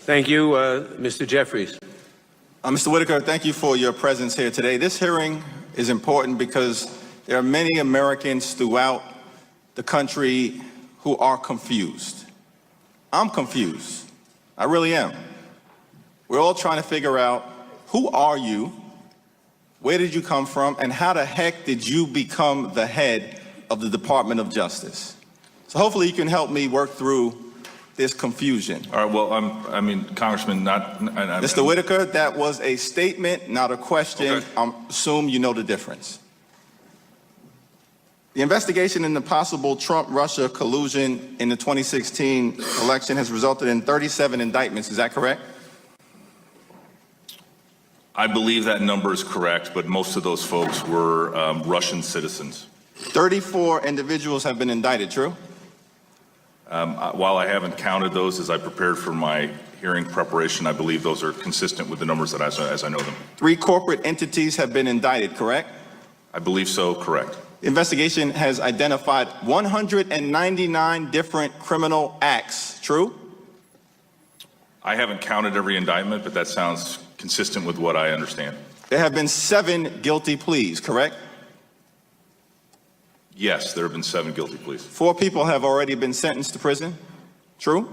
Thank you. Mr. Jeffries. Mr. Whitaker, thank you for your presence here today. This hearing is important because there are many Americans throughout the country who are confused. I'm confused. I really am. We're all trying to figure out, who are you, where did you come from, and how the heck did you become the head of the Department of Justice? So hopefully you can help me work through this confusion. All right, well, Congressman, Mr. Whitaker, that was a statement, not a question. Okay. I assume you know the difference. The investigation into possible Trump-Russia collusion in the 2016 election has resulted in 37 indictments. Is that correct? I believe that number is correct, but most of those folks were Russian citizens. 34 individuals have been indicted, true? While I haven't counted those as I prepared for my hearing preparation, I believe those are consistent with the numbers that as I know them. 3 corporate entities have been indicted, correct? I believe so, correct. The investigation has identified 199 different criminal acts, true? I haven't counted every indictment, but that sounds consistent with what I understand. There have been 7 guilty pleas, correct? Yes, there have been 7 guilty pleas. 4 people have already been sentenced to prison, true?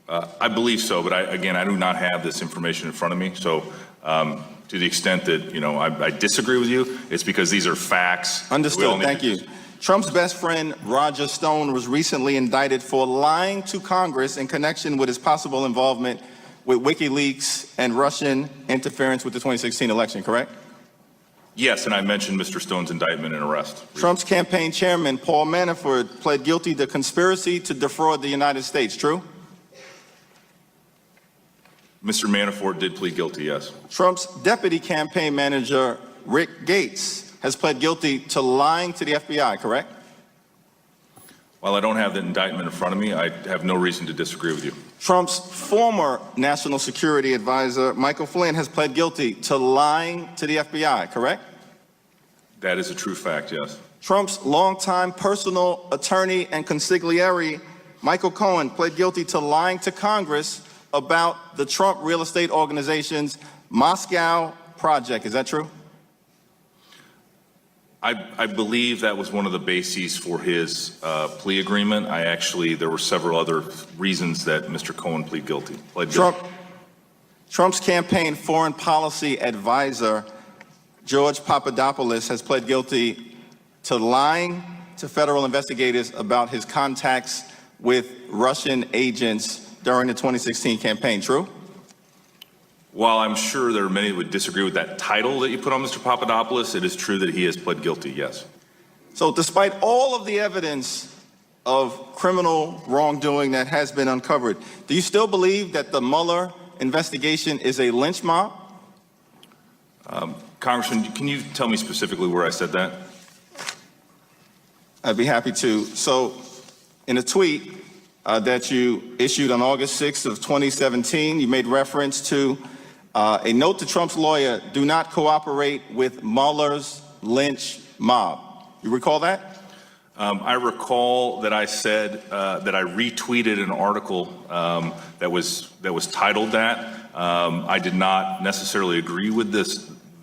I believe so, but I do not have this information in front of me. So to the extent that, I disagree with you, it's because these are facts. Understood, thank you. Trump's best friend, Roger Stone, was recently indicted for lying to Congress in connection with his possible involvement with WikiLeaks and Russian interference with the 2016 election, correct? Yes, and I mentioned Mr. Stone's indictment and arrest. Trump's campaign chairman, Paul Manafort, pled guilty to conspiracy to defraud the United States, true? Mr. Manafort did plead guilty, yes. Trump's deputy campaign manager, Rick Gates, has pled guilty to lying to the FBI, correct? While I don't have the indictment in front of me, I have no reason to disagree with you. Trump's former national security advisor, Michael Flynn, has pled guilty to lying to the FBI, correct? That is a true fact, yes. Trump's longtime personal attorney and consigliere, Michael Cohen, pled guilty to lying to Congress about the Trump real estate organization's Moscow project. Is that true? I believe that was one of the bases for his plea agreement. There were several other reasons that Mr. Cohen pled guilty. Trump's campaign foreign policy advisor, George Papadopoulos, has pled guilty to lying to federal investigators about his contacts with Russian agents during the 2016 campaign, true? While I'm sure there are many who would disagree with that title that you put on Mr. Papadopoulos, it is true that he has pled guilty, yes. So despite all of the evidence of criminal wrongdoing that has been uncovered, do you still believe that the Mueller investigation is a lynch mob? Congressman, can you tell me specifically where I said that? I'd be happy to. So in a tweet that you issued on August 6th of 2017, you made reference to a note to Trump's lawyer, do not cooperate with Mueller's lynch mob. You recall that? I recall that I said that I retweeted an article that was titled that. I did not necessarily agree with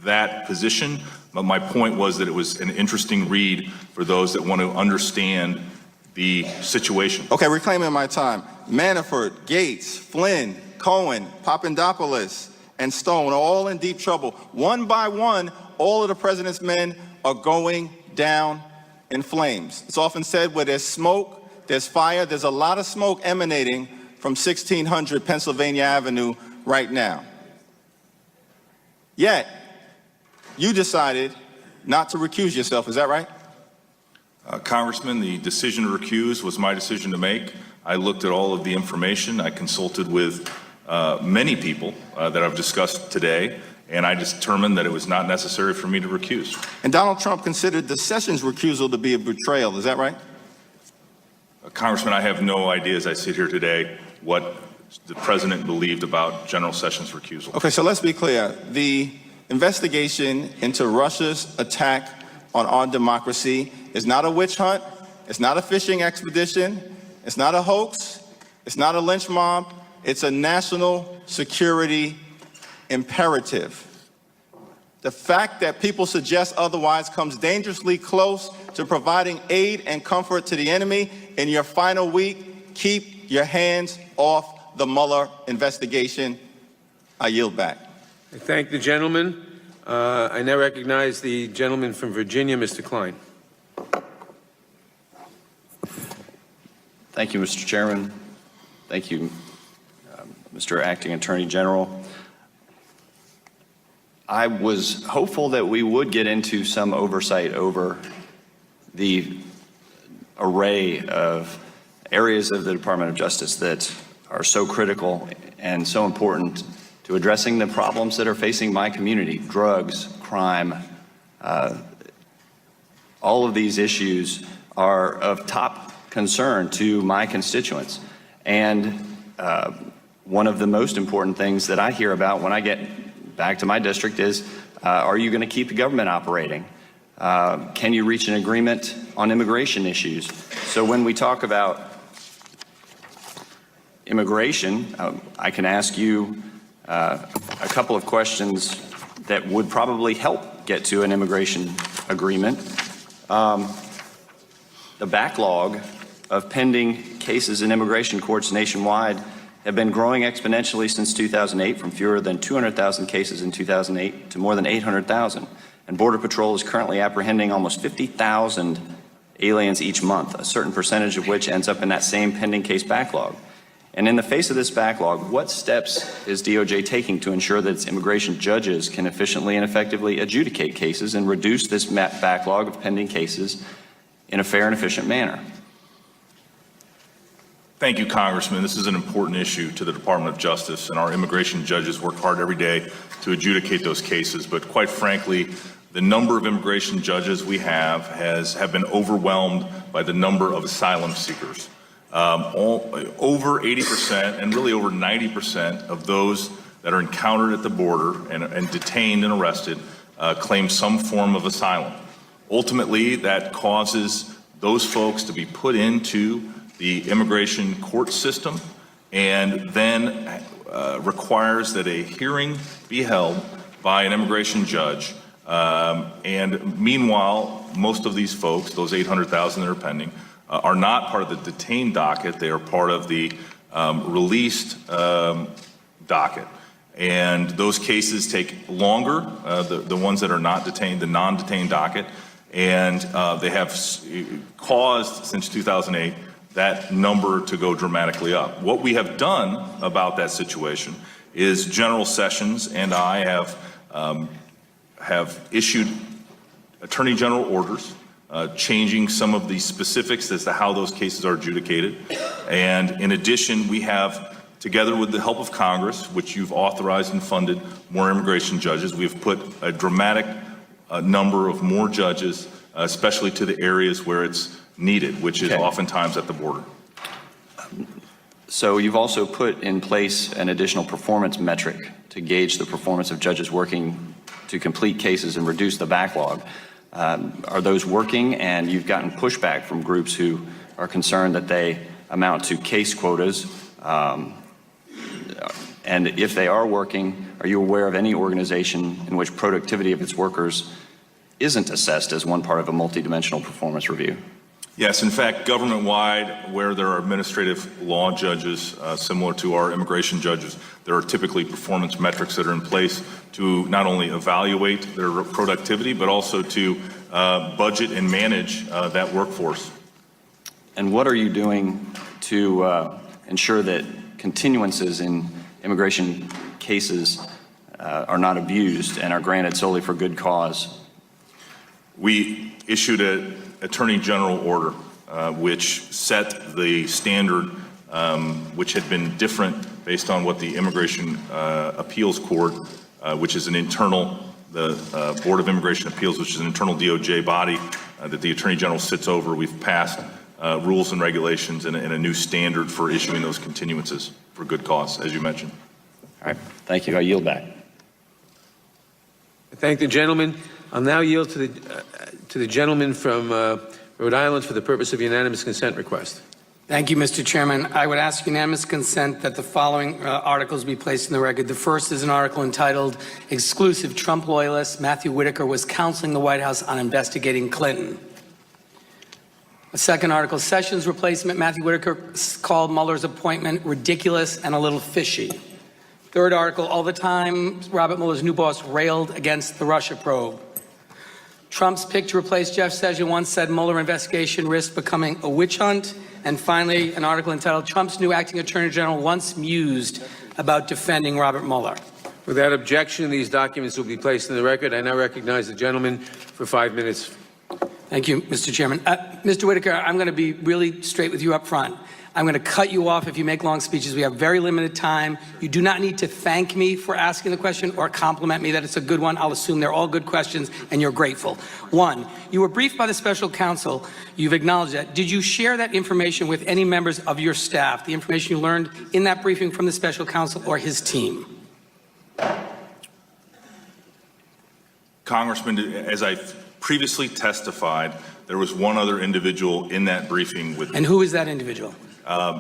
that position, but my point was that it was an interesting read for those that want to understand the situation. Okay, reclaiming my time. Manafort, Gates, Flynn, Cohen, Papadopoulos, and Stone are all in deep trouble. One by one, all of the president's men are going down in flames. It's often said where there's smoke, there's fire. There's a lot of smoke emanating from 1600 Pennsylvania Avenue right now. Yet, you decided not to recuse yourself, is that right? Congressman, the decision to recuse was my decision to make. I looked at all of the information. I consulted with many people that I've discussed today, and I determined that it was not necessary for me to recuse. And Donald Trump considered the Sessions recusal to be a betrayal, is that right? Congressman, I have no idea as I sit here today what the president believed about General Sessions' recusal. Okay, so let's be clear. The investigation into Russia's attack on our democracy is not a witch hunt, it's not a fishing expedition, it's not a hoax, it's not a lynch mob, it's a national security imperative. The fact that people suggest otherwise comes dangerously close to providing aid and comfort to the enemy. In your final week, keep your hands off the Mueller investigation. I yield back. I thank the gentleman. I now recognize the gentleman from Virginia, Mr. Klein. Thank you, Mr. Chairman. Thank you, Mr. Acting Attorney General. I was hopeful that we would get into some oversight over the array of areas of the Department of Justice that are so critical and so important to addressing the problems that are facing my community: drugs, crime. All of these issues are of top concern to my constituents. And one of the most important things that I hear about when I get back to my district is, are you going to keep the government operating? Can you reach an agreement on immigration issues? So when we talk about immigration, I can ask you a couple of questions that would probably help get to an immigration agreement. The backlog of pending cases in immigration courts nationwide have been growing exponentially since 2008, from fewer than 200,000 cases in 2008 to more than 800,000. And Border Patrol is currently apprehending almost 50,000 aliens each month, a certain percentage of which ends up in that same pending case backlog. And in the face of this backlog, what steps is DOJ taking to ensure that its immigration judges can efficiently and effectively adjudicate cases and reduce this backlog of pending cases in a fair and efficient manner? Thank you, Congressman. This is an important issue to the Department of Justice, and our immigration judges work hard every day to adjudicate those cases. But quite frankly, the number of immigration judges we have been overwhelmed by the number of asylum seekers. Over 80% and really over 90% of those that are encountered at the border and detained and arrested claim some form of asylum. Ultimately, that causes those folks to be put into the immigration court system, and then requires that a hearing be held by an immigration judge. And meanwhile, most of these folks, those 800,000 that are pending, are not part of the detained docket. They are part of the released docket. And those cases take longer, the ones that are not detained, the non-detained docket, and they have caused, since 2008, that number to go dramatically up. What we have done about that situation is General Sessions and I have issued Attorney General orders changing some of the specifics as to how those cases are adjudicated. And in addition, we have, together with the help of Congress, which you've authorized and funded more immigration judges, we have put a dramatic number of more judges, especially to the areas where it's needed, which is oftentimes at the border. So you've also put in place an additional performance metric to gauge the performance of judges working to complete cases and reduce the backlog. Are those working? And you've gotten pushback from groups who are concerned that they amount to case quotas. And if they are working, are you aware of any organization in which productivity of its workers isn't assessed as one part of a multidimensional performance review? Yes, in fact, government-wide, where there are administrative law judges similar to our immigration judges, there are typically performance metrics that are in place to not only evaluate their productivity, but also to budget and manage that workforce. And what are you doing to ensure that continuances in immigration cases are not abused and are granted solely for good cause? We issued an Attorney General order which set the standard, which had been different based on what the Immigration Appeals Court, which is an internal, the Board of Immigration Appeals, which is an internal DOJ body that the Attorney General sits over. We've passed rules and regulations and a new standard for issuing those continuances for good cause, as you mentioned. All right, thank you. I yield back. I thank the gentleman. I'll now yield to the gentleman from Rhode Island for the purpose of unanimous consent request. Thank you, Mr. Chairman. I would ask unanimous consent that the following articles be placed in the record. The first is an article entitled Exclusive Trump Loyalist Matthew Whitaker was counseling the White House on investigating Clinton. The second article, Sessions replacement. Matthew Whitaker called Mueller's appointment ridiculous and a little fishy. Third article, all the time Robert Mueller's new boss railed against the Russia probe. Trump's pick to replace Jeff Sessions once said Mueller investigation risked becoming a witch hunt. And finally, an article entitled Trump's new acting attorney general once mused about defending Robert Mueller. Without objection, these documents will be placed in the record. I now recognize the gentleman for 5 minutes. Thank you, Mr. Chairman. Mr. Whitaker, I'm going to be really straight with you up front. I'm going to cut you off if you make long speeches. We have very limited time. You do not need to thank me for asking the question or compliment me that it's a good one. I'll assume they're all good questions and you're grateful. One, you were briefed by the special counsel. You've acknowledged that. Did you share that information with any members of your staff, the information you learned in that briefing from the special counsel or his team? Congressman, as I previously testified, there was one other individual in that briefing with. And who is that individual?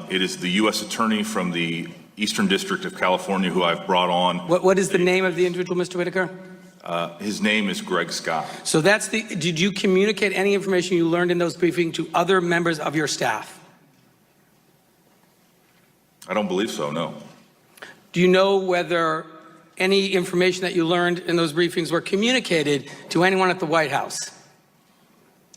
It is the U.S. Attorney from the Eastern District of California who I've brought on. What is the name of the individual, Mr. Whitaker? His name is Greg Scott. So did you communicate any information you learned in those briefings to other members of your staff? I don't believe so, no. Do you know whether any information that you learned in those briefings were communicated to anyone at the White House?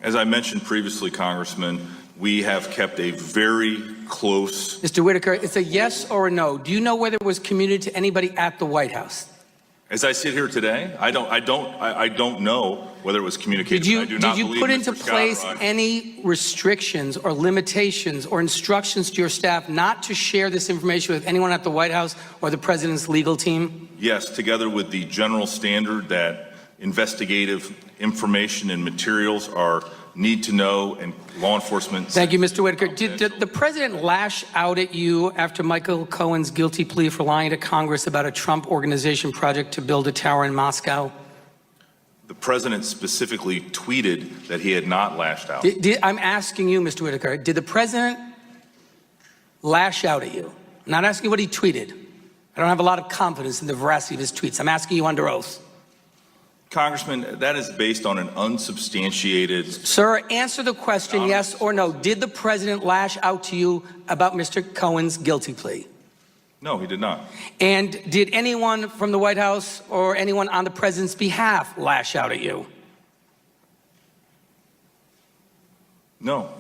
As I mentioned previously, Congressman, we have kept a very close. Mr. Whitaker, it's a yes or a no. Do you know whether it was communicated to anybody at the White House? As I sit here today, I don't know whether it was communicated. Did you put into place any restrictions or limitations or instructions to your staff not to share this information with anyone at the White House or the president's legal team? Yes, together with the general standard that investigative information and materials are need to know and law enforcement. Thank you, Mr. Whitaker. Did the president lash out at you after Michael Cohen's guilty plea for lying to Congress about a Trump organization project to build a tower in Moscow? The president specifically tweeted that he had not lashed out. I'm asking you, Mr. Whitaker, did the president lash out at you? I'm not asking you what he tweeted. I don't have a lot of confidence in the veracity of his tweets. I'm asking you under oath. Congressman, that is based on an unsubstantiated. Sir, answer the question, yes or no. Did the president lash out to you about Mr. Cohen's guilty plea? No, he did not. And did anyone from the White House or anyone on the president's behalf lash out at you? No.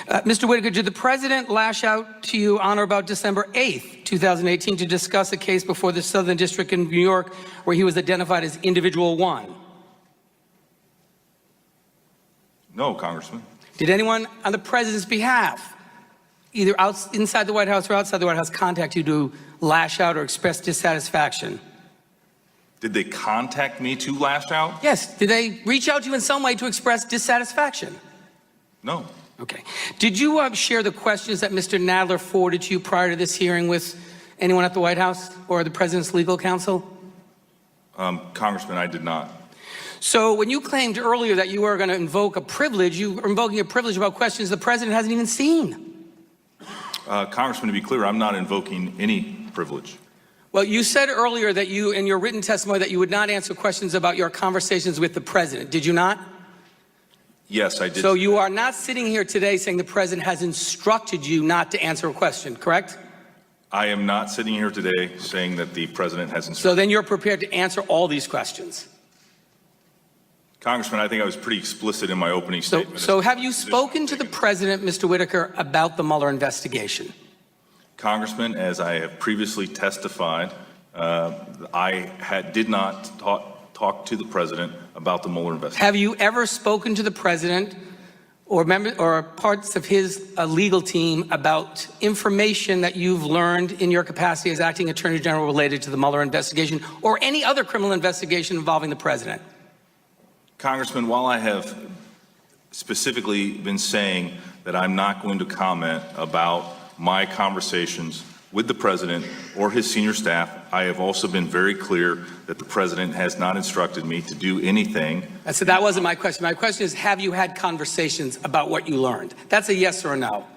Mr. Whitaker, did the president lash out to you on or about December 8th, 2018 to discuss a case before the Southern District in New York where he was identified as individual one? No, Congressman. Did anyone on the president's behalf, either inside the White House or outside the White House, contact you to lash out or express dissatisfaction? Did they contact me to lash out? Yes. Did they reach out to you in some way to express dissatisfaction? No. Okay. Did you share the questions that Mr. Nadler forwarded to you prior to this hearing with anyone at the White House or the president's legal counsel? Congressman, I did not. So when you claimed earlier that you were going to invoke a privilege, you were invoking a privilege about questions the president hasn't even seen. Congressman, to be clear, I'm not invoking any privilege. Well, you said earlier that you, in your written testimony, that you would not answer questions about your conversations with the president. Did you not? Yes, I did. So you are not sitting here today saying the president has instructed you not to answer a question, correct? I am not sitting here today saying that the president has instructed. So then you're prepared to answer all these questions. Congressman, I think I was pretty explicit in my opening statement. So have you spoken to the president, Mr. Whitaker, about the Mueller investigation? Congressman, as I have previously testified, I did not talk to the president about the Mueller investigation. Have you ever spoken to the president or parts of his legal team about information that you've learned in your capacity as acting attorney general related to the Mueller investigation or any other criminal investigation involving the president? Congressman, while I have specifically been saying that I'm not going to comment about my conversations with the president or his senior staff, I have also been very clear that the president has not instructed me to do anything. So that wasn't my question. My question is, have you had conversations about what you learned? That's a yes or a no.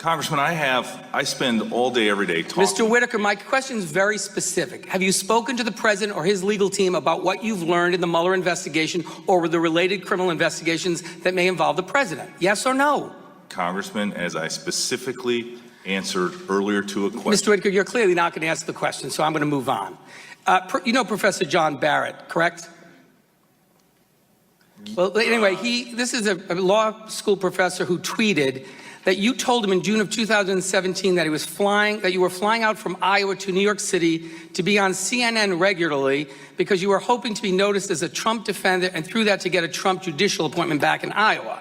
Congressman, I spend all day, every day talking. Mr. Whitaker, my question is very specific. Have you spoken to the president or his legal team about what you've learned in the Mueller investigation or the related criminal investigations that may involve the president? Yes or no? Congressman, as I specifically answered earlier to a question. Mr. Whitaker, you're clearly not going to answer the question, so I'm going to move on. You know Professor John Barrett, correct? Well, anyway, this is a law school professor who tweeted that you told him in June of 2017 that you were flying out from Iowa to New York City to be on CNN regularly because you were hoping to be noticed as a Trump defender and through that to get a Trump judicial appointment back in Iowa.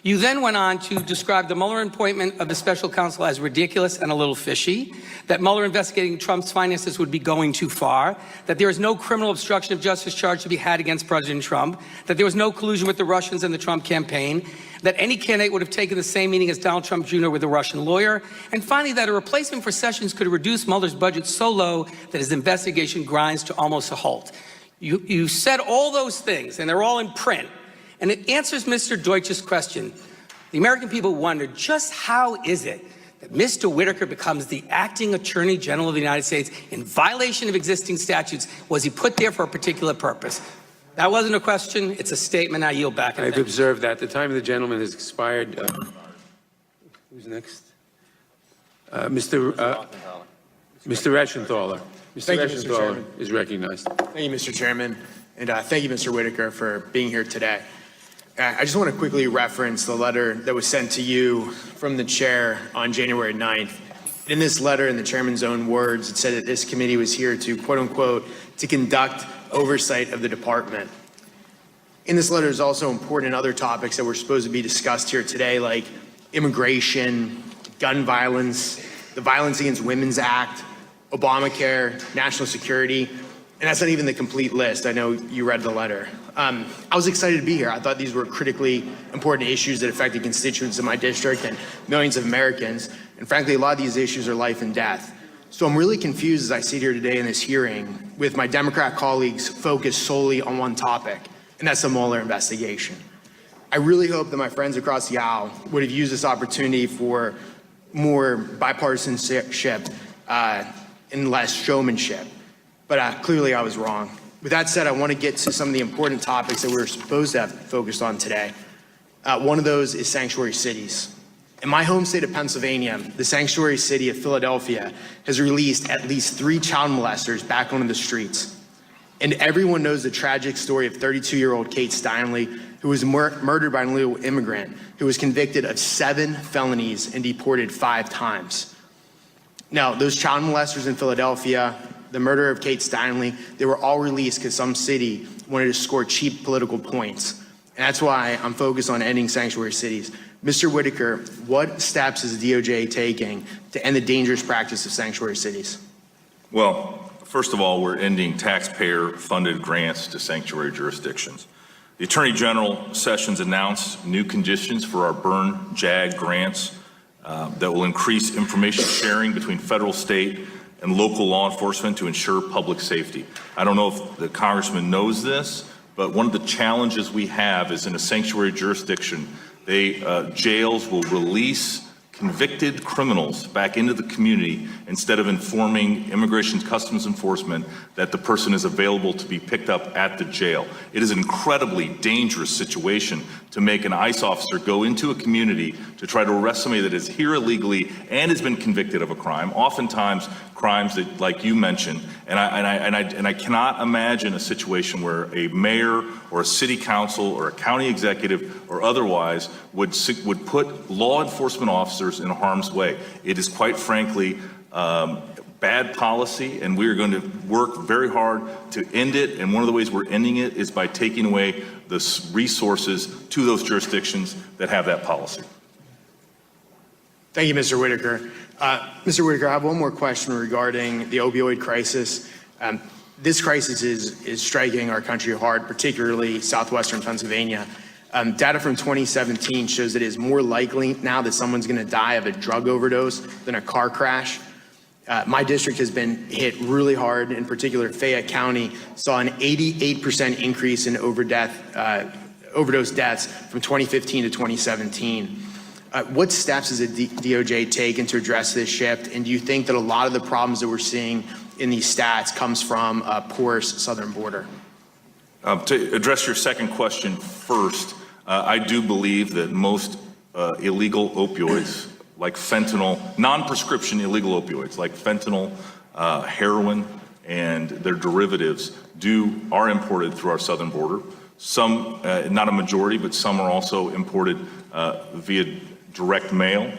You then went on to describe the Mueller appointment of the special counsel as ridiculous and a little fishy, that Mueller investigating Trump's finances would be going too far, that there is no criminal obstruction of justice charge to be had against President Trump, that there was no collusion with the Russians and the Trump campaign, that any candidate would have taken the same meeting as Donald Trump Jr. with a Russian lawyer, and finally that a replacement for Sessions could reduce Mueller's budget so low that his investigation grinds to almost a halt. You said all those things, and they're all in print. And it answers Mr. Deutsch's question. The American people wonder just how is it that Mr. Whitaker becomes the acting Attorney General of the United States in violation of existing statutes? Was he put there for a particular purpose? That wasn't a question. It's a statement. I yield back. I've observed that. The time of the gentleman has expired. Who's next? Mr. Reschenthaler. Mr. Reschenthaler is recognized. Thank you, Mr. Chairman, and thank you, Mr. Whitaker, for being here today. I just want to quickly reference the letter that was sent to you from the chair on January 9th. In this letter, in the chairman's own words, it said that this committee was here to, quote unquote, to conduct oversight of the department. In this letter is also important other topics that were supposed to be discussed here today, like immigration, gun violence, the Violence Against Women's Act, Obamacare, national security, and that's not even the complete list. I know you read the letter. I was excited to be here. I thought these were critically important issues that affect the constituents of my district and millions of Americans. And frankly, a lot of these issues are life and death. So I'm really confused as I sit here today in this hearing with my Democrat colleagues focused solely on one topic, and that's the Mueller investigation. I really hope that my friends across the aisle would have used this opportunity for more bipartisanship and less showmanship. But clearly I was wrong. With that said, I want to get to some of the important topics that we're supposed to have focused on today. One of those is sanctuary cities. In my home state of Pennsylvania, the sanctuary city of Philadelphia has released at least 3 child molesters back onto the streets. And everyone knows the tragic story of 32-year-old Kate Steinle, who was murdered by an illegal immigrant who was convicted of 7 felonies and deported 5 times. Now, those child molesters in Philadelphia, the murder of Kate Steinle, they were all released because some city wanted to score cheap political points. And that's why I'm focused on ending sanctuary cities. Mr. Whitaker, what steps is the DOJ taking to end the dangerous practice of sanctuary cities? Well, first of all, we're ending taxpayer-funded grants to sanctuary jurisdictions. The Attorney General Sessions announced new conditions for our burn JAG grants that will increase information sharing between federal, state, and local law enforcement to ensure public safety. I don't know if the congressman knows this, but one of the challenges we have is in a sanctuary jurisdiction, jails will release convicted criminals back into the community instead of informing Immigration and Customs Enforcement that the person is available to be picked up at the jail. It is an incredibly dangerous situation to make an ICE officer go into a community to try to arrest somebody that is here illegally and has been convicted of a crime, oftentimes crimes that, like you mentioned, and I cannot imagine a situation where a mayor or a city council or a county executive or otherwise would put law enforcement officers in harm's way. It is quite frankly bad policy, and we are going to work very hard to end it. And one of the ways we're ending it is by taking away the resources to those jurisdictions that have that policy. Thank you, Mr. Whitaker. Mr. Whitaker, I have one more question regarding the opioid crisis. This crisis is striking our country hard, particularly southwestern Pennsylvania. Data from 2017 shows that it is more likely now that someone's going to die of a drug overdose than a car crash. My district has been hit really hard. In particular, Fayette County saw an 88% increase in overdose deaths from 2015 to 2017. What steps has the DOJ taken to address this shift? And do you think that a lot of the problems that we're seeing in these stats comes from a porous southern border? To address your second question first, I do believe that most illegal opioids, like fentanyl, non-prescription illegal opioids, like fentanyl, heroin, and their derivatives are imported through our southern border. Some, not a majority, but some are also imported via direct mail,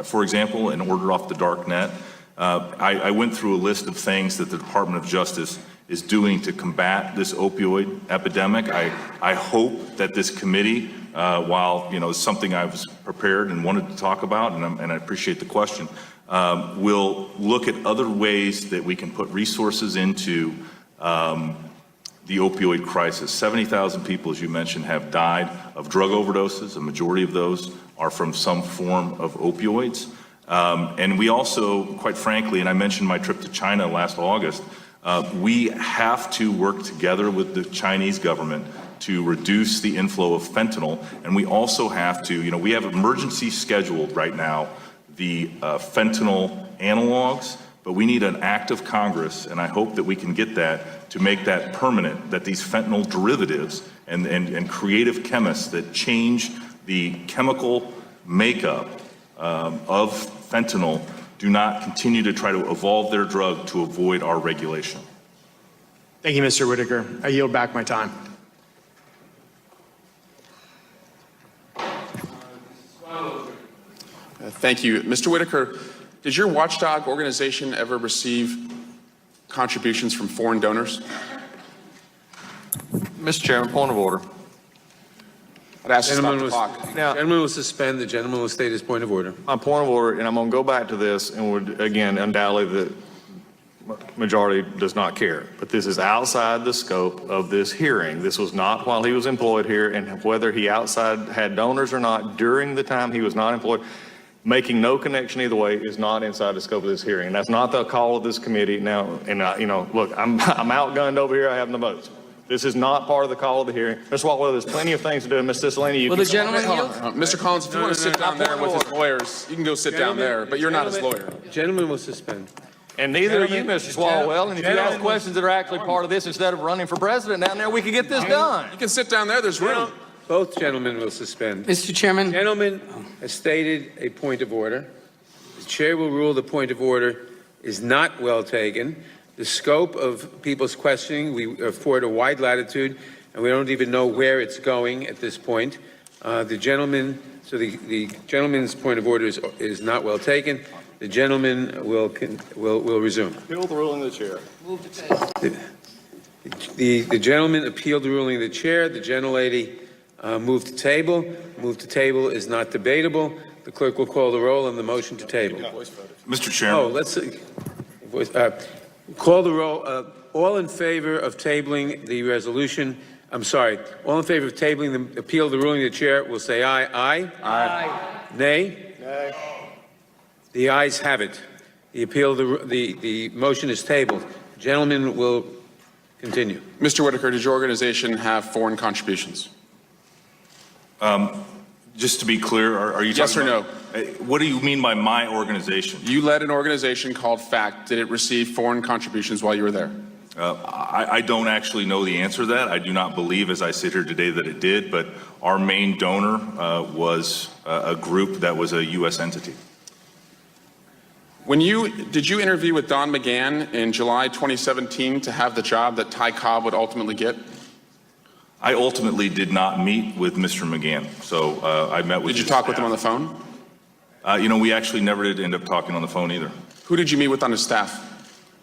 for example, and ordered off the dark net. I went through a list of things that the Department of Justice is doing to combat this opioid epidemic. I hope that this committee, while it's something I was prepared and wanted to talk about, and I appreciate the question, will look at other ways that we can put resources into the opioid crisis. 70,000 people, as you mentioned, have died of drug overdoses. A majority of those are from some form of opioids. And we also, quite frankly, and I mentioned my trip to China last August, we have to work together with the Chinese government to reduce the inflow of fentanyl. And we also have to, we have emergency scheduled right now, the fentanyl analogs, but we need an act of Congress, and I hope that we can get that to make that permanent, that these fentanyl derivatives and creative chemists that change the chemical makeup of fentanyl do not continue to try to evolve their drug to avoid our regulation. Thank you, Mr. Whitaker. I yield back my time. Thank you. Mr. Whitaker, did your watchdog organization ever receive contributions from foreign donors? Mr. Chairman, point of order. I'd ask you to stop the clock. Now, Gentleman will suspend. The gentleman will state his point of order. my point of order, and I'm going to go back to this, and would, again, undoubtedly the majority does not care. But this is outside the scope of this hearing. This was not while he was employed here, and whether he outside had donors or not during the time he was not employed, making no connection either way is not inside the scope of this hearing. And that's not the call of this committee now. And look, I'm outgunned over here. I have no votes. This is not part of the call of the hearing. That's why, well, there's plenty of things to do. And Ms. Cicilline, you Will can... the gentleman yield? Mr. Collins, if you want to sit down there with his lawyers, you can go sit down there, but you're not his lawyer. Gentleman will suspend. And neither are you, Gentlemen, Mr. Swalwell. And if you ask questions that are actually part of this instead of running for president down there, we could get this done. You can sit down there, there's room. Both gentlemen will suspend. Mr. Chairman, Gentleman has stated a point of order. The chair will rule the point of order is not well taken. The scope of people's questioning, we afford a wide latitude, and we don't even know where it's going at this point. The gentleman's point of order is not well taken. The gentleman will resume. Appeal the ruling of the chair. The gentleman appealed the ruling of the chair. The gentlelady moved to table. Move to table is not debatable. The clerk will call the roll on the motion to table. Mr. Chairman. Oh, let's call the roll. All in favor of tabling the resolution? I'm sorry. All in favor of tabling the appeal of the ruling of the chair will say aye. Aye. Aye. Nay. Nay. The ayes have it. The appeal, the motion is tabled. Gentleman will continue. Mr. Whitaker, did your organization have foreign contributions? Just to be clear, are you Yes talking or about, what do you mean by my organization? You led an organization called FACT. Did it receive foreign contributions while you were there? I don't actually know the answer to that. I do not believe, as I sit here today, that it did, but our main donor was a group that was a U.S. entity. Did you interview with Don McGahn in July 2017 to have the job that Ty Cobb would ultimately get? I ultimately did not meet with Mr. McGahn, so I met with. Did you talk with him on the phone? We actually never did end up talking on the phone either. Who did you meet with on his staff?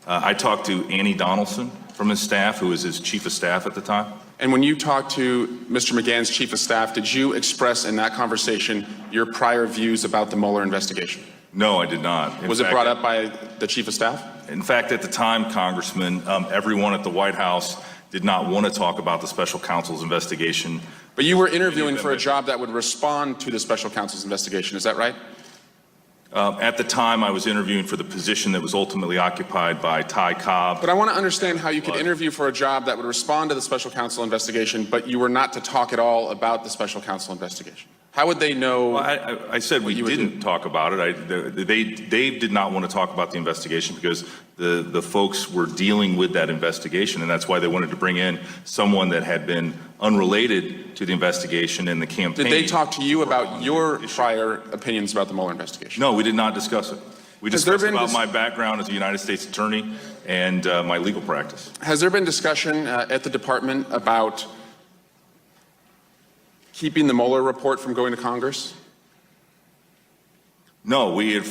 I talked to Annie Donaldson from his staff, who was his chief of staff at the time. And when you talked to Mr. McGahn's chief of staff, did you express in that conversation your prior views about the Mueller investigation? No, I did not. Was it brought up by the chief of staff? In fact, at the time, Congressman, everyone at the White House did not want to talk about the special counsel's investigation. But you were interviewing for a job that would respond to the special counsel's investigation, is that right? At the time, I was interviewing for the position that was ultimately occupied by Ty Cobb. But I want to understand how you could interview for a job that would respond to the special counsel investigation, but you were not to talk at all about the special counsel investigation. How would they know? Well, I said we you would didn't talk about it. They did not want to talk about the investigation because the folks were dealing with that investigation, and that's why they wanted to bring in someone that had been unrelated to the investigation and the campaign. Did they talk to you about your prior opinions about the Mueller investigation? No, we did not discuss it. We Has there discussed been about my background as a United States attorney and my legal practice. Has there been discussion at the department about keeping the Mueller report from going to Congress? No, we're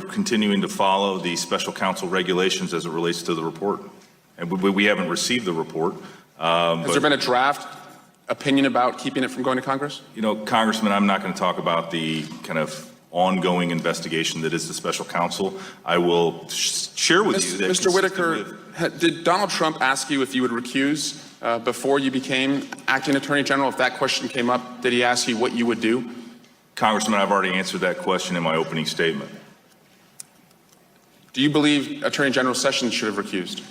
continuing to follow the special counsel regulations as it relates to the report. And we haven't received the report. Has there been a draft opinion about keeping it from going to Congress? You know, Congressman, I'm not going to talk about the kind of ongoing investigation that is the special counsel. I will share with you that Mr. Whitaker, did Donald Trump ask you if you would recuse before you became acting attorney general? If that question came up, did he ask you what you would do? Congressman, I've already answered that question in my opening statement. Do you believe Attorney General Sessions should have recused?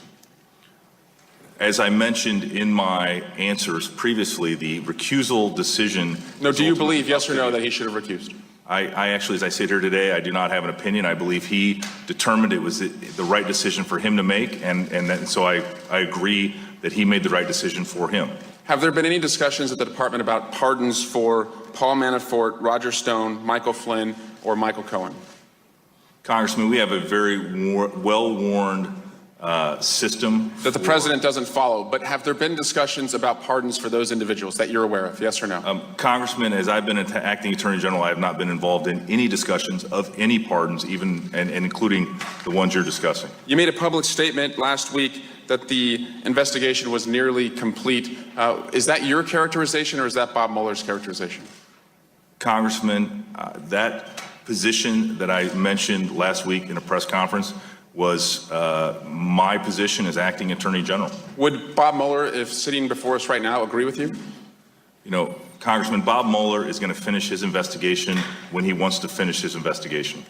As I mentioned in my answers previously, the recusal decision. No, do you believe, yes or no, that he should have recused? I actually, as I sit here today, I do not have an opinion. I believe he determined it was the right decision for him to make, and so I agree that he made the right decision for him. Have there been any discussions at the department about pardons for Paul Manafort, Roger Stone, Michael Flynn, or Michael Cohen? Congressman, we have a very well-worn system That the president doesn't follow, but have there been discussions about pardons for those individuals that you're aware of, yes or no? Congressman, as I've been acting attorney general, I have not been involved in any discussions of any pardons, even and including the ones you're discussing. You made a public statement last week that the investigation was nearly complete. Is that your characterization or is that Bob Mueller's characterization? Congressman, that position that I mentioned last week in a press conference was my position as acting attorney general. Would Bob Mueller, if sitting before us right now, agree with you? You know, Congressman, Bob Mueller is going to finish his investigation when he wants to finish his investigation.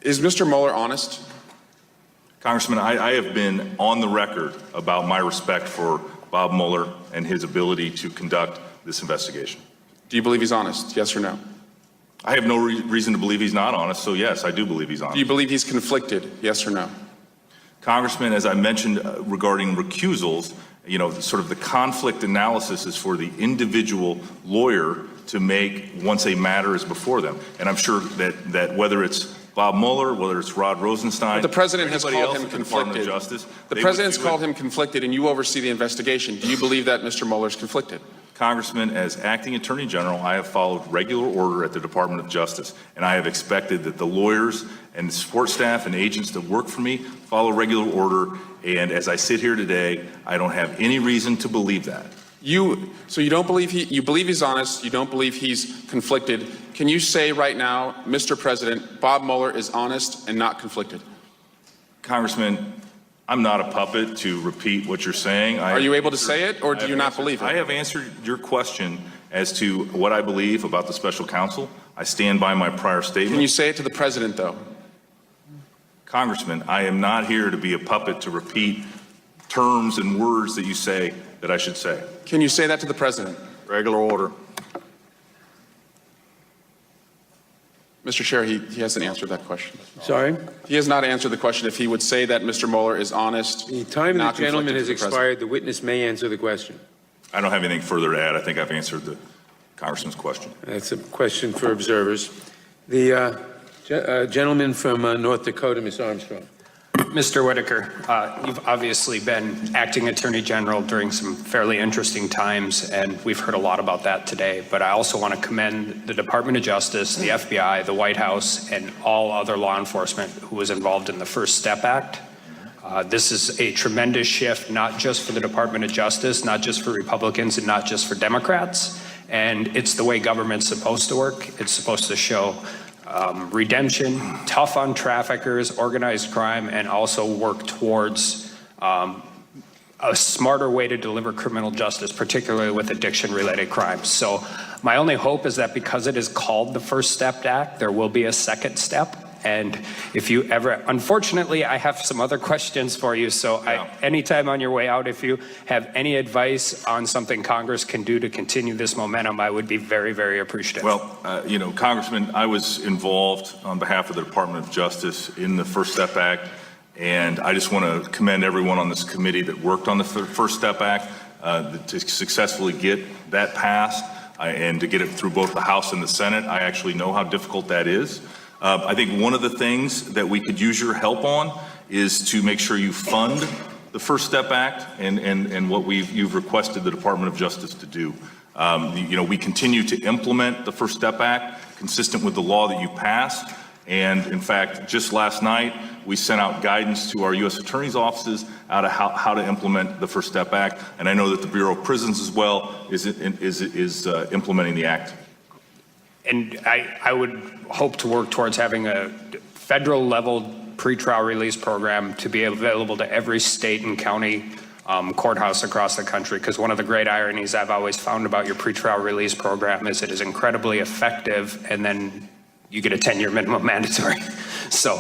Is Mr. Mueller honest? Congressman, I have been on the record about my respect for Bob Mueller and his ability to conduct this investigation. Do you believe he's honest, yes or no? I have no reason to believe he's not honest, so yes, I do believe he's honest. Do you believe he's conflicted, yes or no? Congressman, as I mentioned regarding recusals, you know, sort of the conflict analysis is for the individual lawyer to make once a matter is before them. And I'm sure that whether it's Bob Mueller, whether it's Rod Rosenstein, But the president has anybody called else him at the Department of conflicted. Justice, The they president's would do called it. him conflicted and you oversee the investigation. Do you believe that Mr. Mueller's conflicted? Congressman, as acting attorney general, I have followed regular order at the Department of Justice, and I have expected that the lawyers and the support staff and agents that work for me follow regular order. And as I sit here today, I don't have any reason to believe that. So you don't believe you believe he's honest, you don't believe he's conflicted. Can you say right now, Mr. President, Bob Mueller is honest and not conflicted? Congressman, I'm not a puppet to repeat what you're saying. Are you able to say it, or do you not believe it? I have answered your question as to what I believe about the special counsel. I stand by my prior statement. Can you say it to the president, though? Congressman, I am not here to be a puppet to repeat terms and words that you say that I should say. Can you say that to the president? Regular order. Mr. Chair, he hasn't answered that question. Sorry? He has not answered the question if he would say that Mr. Mueller is honest. The time of the not gentleman conflicted has to the president. expired. The witness may answer the question. I don't have anything further to add. I think I've answered the Congressman's question. That's a question for observers. The gentleman from North Dakota, Ms. Armstrong. Mr. Whitaker, you've obviously been acting attorney general during some fairly interesting times, and we've heard a lot about that today. But I also want to commend the Department of Justice, the FBI, the White House, and all other law enforcement who was involved in the First Step Act. This is a tremendous shift, not just for the Department of Justice, not just for Republicans, and not just for Democrats. And it's the way government's supposed to work. It's supposed to show redemption, tough on traffickers, organized crime, and also work towards a smarter way to deliver criminal justice, particularly with addiction-related crimes. So my only hope is that because it is called the First Step Act, there will be a second step, And if you ever, unfortunately, I have some other questions for you. So anytime on your way out, if you have any advice on something Congress can do to continue this momentum, I would be very, very appreciative. Well, Congressman, I was involved on behalf of the Department of Justice in the First Step Act, and I just want to commend everyone on this committee that worked on the First Step Act to successfully get that passed and to get it through both the House and the Senate. I actually know how difficult that is. I think one of the things that we could use your help on is to make sure you fund the First Step Act and what you've requested the Department of Justice to do. We continue to implement the First Step Act consistent with the law that you passed. And in fact, just last night, we sent out guidance to our U.S. Attorney's offices out of how to implement the First Step Act. And I know that the Bureau of Prisons as well is implementing the act. And I would hope to work towards having a federal level pretrial release program to be available to every state and county courthouse across the country. Because one of the great ironies I've always found about your pretrial release program is it is incredibly effective, and then you get a 10-year minimum mandatory. So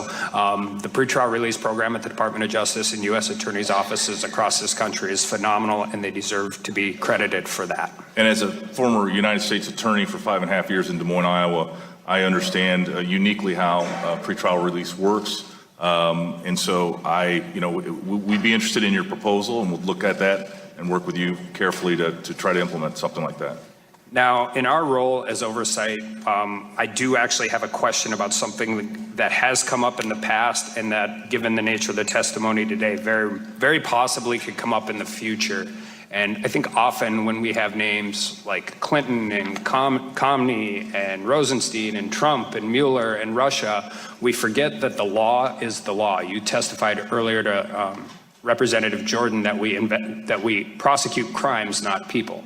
the pretrial release program at the Department of Justice and U.S. Attorney's offices across this country is phenomenal, and they deserve to be credited for that. And as a former United States attorney for 5.5 years in Des Moines, Iowa, I understand uniquely how pretrial release works. And so we'd be interested in your proposal, and we'll look at that and work with you carefully to try to implement something like that. Now, in our role as oversight, I do actually have a question about something that has come up in the past, and that, given the nature of the testimony today, very, very possibly could come up in the future. And I think often when we have names like Clinton and Comey and Rosenstein and Trump and Mueller and Russia, we forget that the law is the law. You testified earlier to Representative Jordan that we prosecute crimes, not people.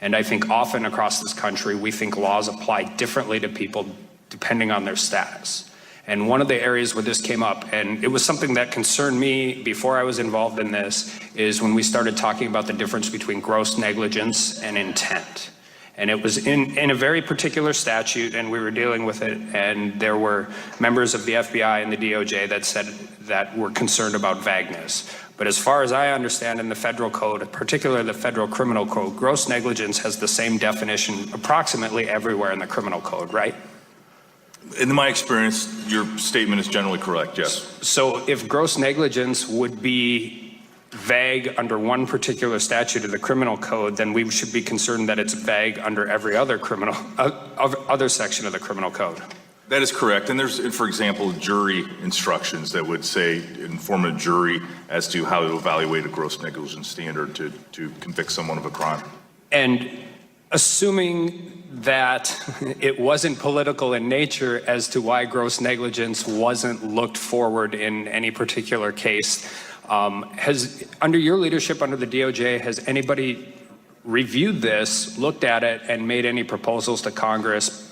And I think often across this country, we think laws apply differently to people depending on their status. And one of the areas where this came up, and it was something that concerned me before I was involved in this, is when we started talking about the difference between gross negligence and intent. And it was in a very particular statute, and we were dealing with it, and there were members of the FBI and the DOJ that said that were concerned about vagueness. But as far as I understand in the federal code, particularly the federal criminal code, gross negligence has the same definition approximately everywhere in the criminal code, right? In my experience, your statement is generally correct, yes. So if gross negligence would be vague under one particular statute of the criminal code, then we should be concerned that it's vague under every other other section of the criminal code. That is correct. And there's, for example, jury instructions that would say, inform a jury as to how to evaluate a gross negligence standard to convict someone of a crime. And assuming that it wasn't political in nature as to why gross negligence wasn't looked forward in any particular case, under your leadership, under the DOJ, has anybody reviewed this, looked at it, and made any proposals to Congress,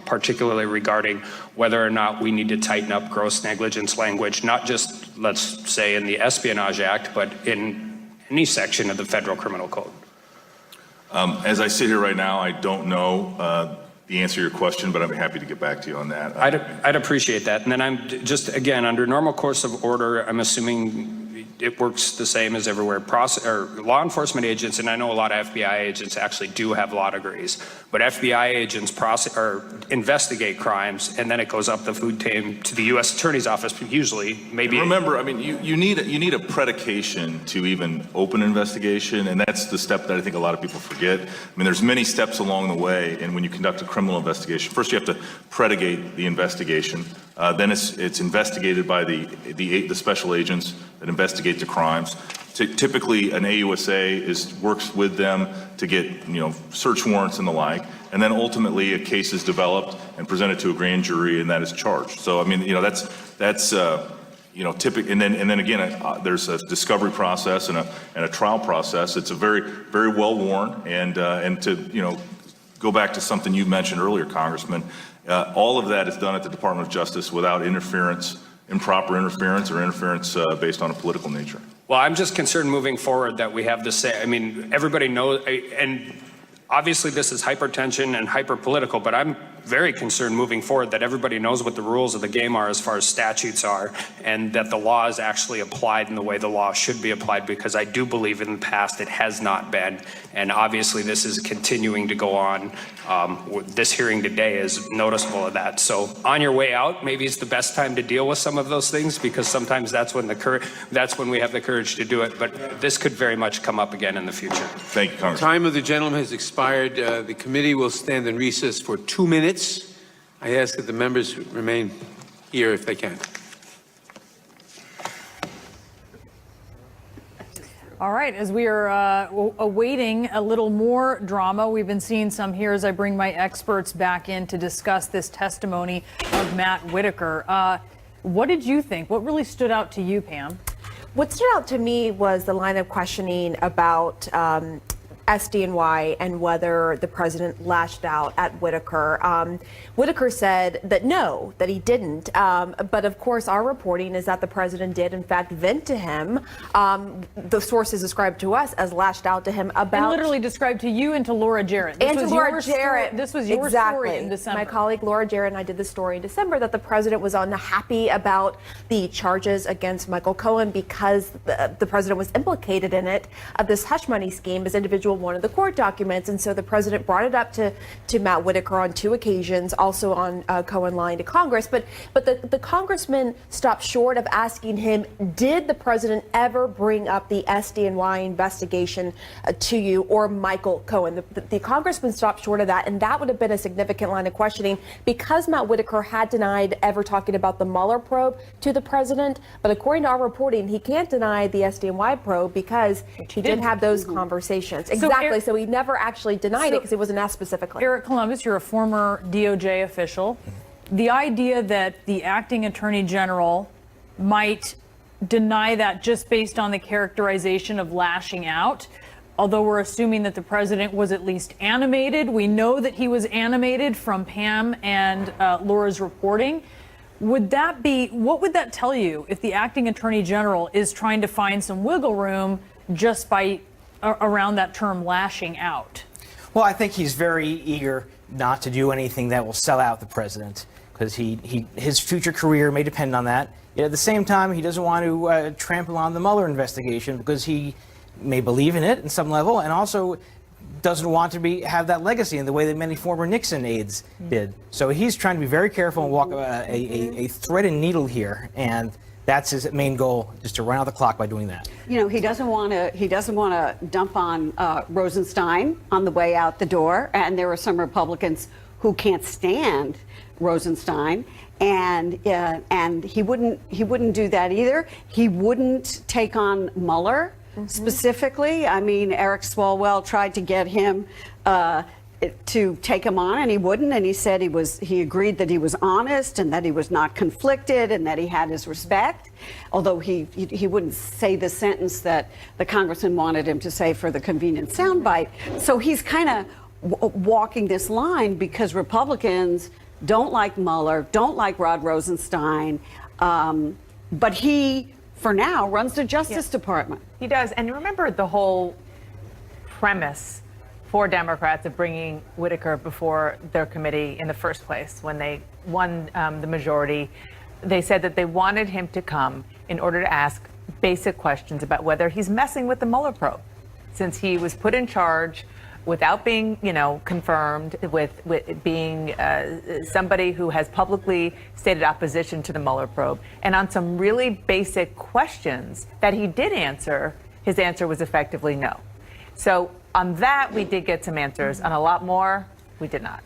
particularly regarding whether or not we need to tighten up gross negligence language, not just, let's say, in the Espionage Act, but in any section of the federal criminal code? As I sit here right now, I don't know the answer to your question, but I'd be happy to get back to you on that. I'd appreciate that. And then I'm just, again, under normal course of order, I'm assuming it works the same as everywhere. Law enforcement agents, and I know a lot of FBI agents actually do have law degrees, but FBI agents investigate crimes, and then it goes up the food chain to the U.S. Attorney's office, usually, maybe. And remember, I mean, you need a predication to even open an investigation, and that's the step that I think a lot of people forget. I mean, there's many steps along the way, and when you conduct a criminal investigation, first you have to predicate the investigation. Then it's investigated by the special agents that investigate the crimes. Typically, an AUSA works with them to get search warrants and the like, and then ultimately a case is developed and presented to a grand jury, and that is charged. So I mean, that's typical. And then again, there's a discovery process and a trial process. It's a very, very well worn, and to go back to something you mentioned earlier, Congressman. All of that is done at the Department of Justice without improper interference or interference based on a political nature. Well, I'm just concerned moving forward that we have the same, I mean, everybody knows, and obviously this is hypertension and hyper-political, but I'm very concerned moving forward that everybody knows what the rules of the game are as far as statutes are, and that the law is actually applied in the way the law should be applied, because I do believe in the past it has not been. And obviously this is continuing to go on. This hearing today is noticeable of that. So on your way out, maybe it's the best time to deal with some of those things, because sometimes that's when we have the courage to do it. But this could very much come up again in the future. Thank you, Congressman. Time of the gentleman has expired. The committee will stand in recess for 2 minutes. I ask that the members remain here if they can. All right, as we are awaiting a little more drama, we've been seeing some here as I bring my experts back in to discuss this testimony of Matt Whitaker. What did you think? What really stood out to you, Pam? What stood out to me was the line of questioning about SDNY and whether the president lashed out at Whitaker. Whitaker said that no, that he didn't. But of course, our reporting is that the president did, in fact, vent to him. The sources described to us as lashed out to him about. And literally described to you and to Laura Jarrett. This was your story in December. My colleague Laura Jarrett and I did the story in December that the president was unhappy about the charges against Michael Cohen because the president was implicated in it, of this hush money scheme, as individual one of the court documents. And so the president brought it up to Matt Whitaker on 2 occasions, also on Cohen lying to Congress. But the congressman stopped short of asking him, did the president ever bring up the SDNY investigation to you or Michael Cohen? The congressman stopped short of that, and that would have been a significant line of questioning because Matt Whitaker had denied ever talking about the Mueller probe to the president. But according to our reporting, he can't deny the SDNY probe because he did have those conversations. Exactly. So he never actually denied it because it wasn't asked specifically. Eric Columbus, you're a former DOJ official. The idea that the acting attorney general might deny that just based on the characterization of lashing out, although we're assuming that the president was at least animated. We know that he was animated from Pam and Laura's reporting. What would that tell you if the acting attorney general is trying to find some wiggle room just by around that term lashing out? Well, I think he's very eager not to do anything that will sell out the president, because his future career may depend on that. Yet at the same time, he doesn't want to trample on the Mueller investigation because he may believe in it in some level, and also doesn't want to have that legacy in the way that many former Nixon aides did. So he's trying to be very careful and walk a thread and needle here, and that's his main goal, just to run out the clock by doing that. You know, he doesn't want to dump on Rosenstein on the way out the door, and there are some Republicans who can't stand Rosenstein, and he wouldn't do that either. He wouldn't take on Mueller specifically. I mean, Eric Swalwell tried to get him to take him on, and he wouldn't. And he said he agreed that he was honest and that he was not conflicted and that he had his respect. Although he wouldn't say the sentence that the congressman wanted him to say for the convenient soundbite. So he's kind of walking this line because Republicans don't like Mueller, don't like Rod Rosenstein, but he, for now, runs the Justice Department. He does. And remember the whole premise for Democrats of bringing Whitaker before their committee in the first place. When they won the majority, they said that they wanted him to come in order to ask basic questions about whether he's messing with the Mueller probe, since he was put in charge without being, confirmed, with being somebody who has publicly stated opposition to the Mueller probe. And on some really basic questions that he did answer, his answer was effectively no. So on that, we did get some answers. On a lot more, we did not.